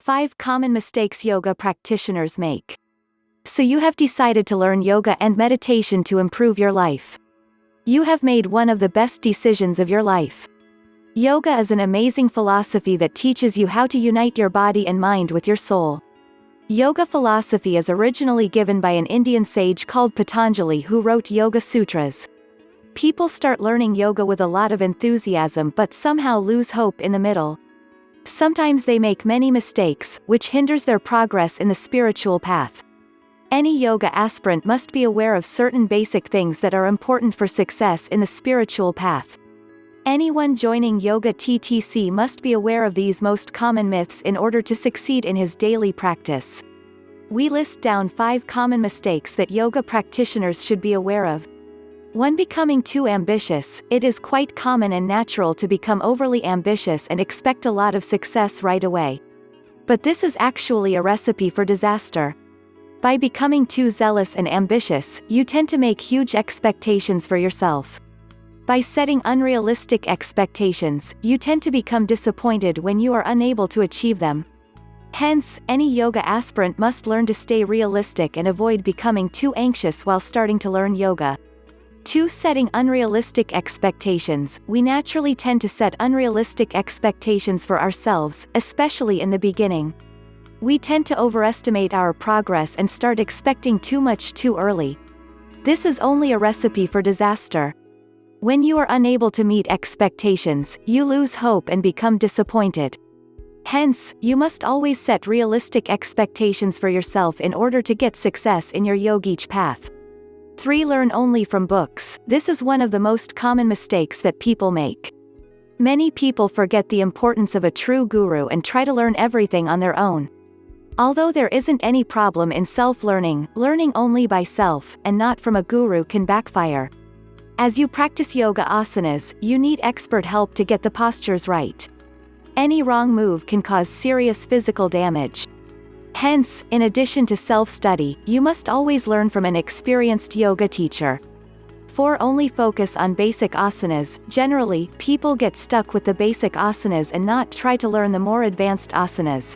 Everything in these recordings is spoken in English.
5 Common Mistakes Yoga Practitioners Make. So you have decided to learn yoga and meditation to improve your life. You have made one of the best decisions of your life. Yoga is an amazing philosophy that teaches you how to unite your body and mind with your soul. Yoga philosophy is originally given by an Indian sage called Patanjali who wrote Yoga Sutras. People start learning yoga with a lot of enthusiasm but somehow lose hope in the middle. Sometimes they make many mistakes, which hinders their progress in the spiritual path. Any yoga aspirant must be aware of certain basic things that are important for success in the spiritual path. Anyone joining Yoga TTC must be aware of these most common myths in order to succeed in his daily practice. We list down 5 common mistakes that yoga practitioners should be aware of. 1. Becoming too ambitious. It is quite common and natural to become overly ambitious and expect a lot of success right away. But this is actually a recipe for disaster. By becoming too zealous and ambitious, you tend to make huge expectations for yourself. By setting unrealistic expectations, you tend to become disappointed when you are unable to achieve them. Hence, any yoga aspirant must learn to stay realistic and avoid becoming too anxious while starting to learn yoga. 2. Setting unrealistic expectations. We naturally tend to set unrealistic expectations for ourselves, especially in the beginning. We tend to overestimate our progress and start expecting too much too early. This is only a recipe for disaster. When you are unable to meet expectations, you lose hope and become disappointed. Hence, you must always set realistic expectations for yourself in order to get success in your yogic path. 3. Learn only from books. This is one of the most common mistakes that people make. Many people forget the importance of a true guru and try to learn everything on their own. Although there isn't any problem in self-learning, learning only by self, and not from a guru can backfire. As you practice yoga asanas, you need expert help to get the postures right. Any wrong move can cause serious physical damage. Hence, in addition to self-study, you must always learn from an experienced yoga teacher. 4. Only focus on basic asanas. Generally, people get stuck with the basic asanas and not try to learn the more advanced asanas.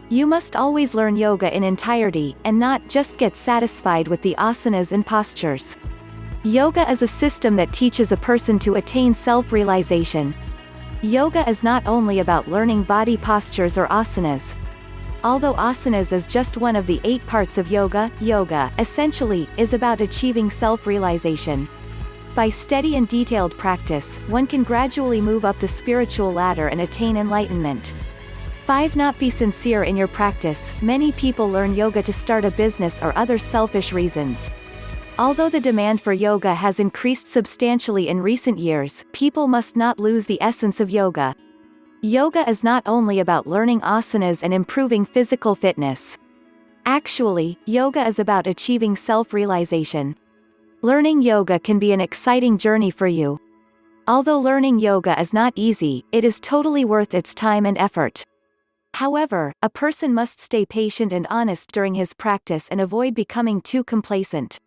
You must always learn yoga in entirety, and not just get satisfied with the asanas and postures. Yoga is a system that teaches a person to attain self-realization. Yoga is not only about learning body postures or asanas. Although asanas is just one of the 8 parts of yoga, yoga, essentially, is about achieving self-realization. By steady and detailed practice, one can gradually move up the spiritual ladder and attain enlightenment. 5. Not be sincere in your practice. Many people learn yoga to start a business or other selfish reasons. Although the demand for yoga has increased substantially in recent years, people must not lose the essence of yoga. Yoga is not only about learning asanas and improving physical fitness. Actually, yoga is about achieving self-realization. Learning yoga can be an exciting journey for you. Although learning yoga is not easy, it is totally worth its time and effort. However, a person must stay patient and honest during his practice and avoid becoming too complacent.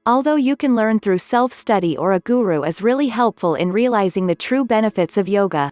Although you can learn through self-study or a guru is really helpful in realizing the true benefits of yoga.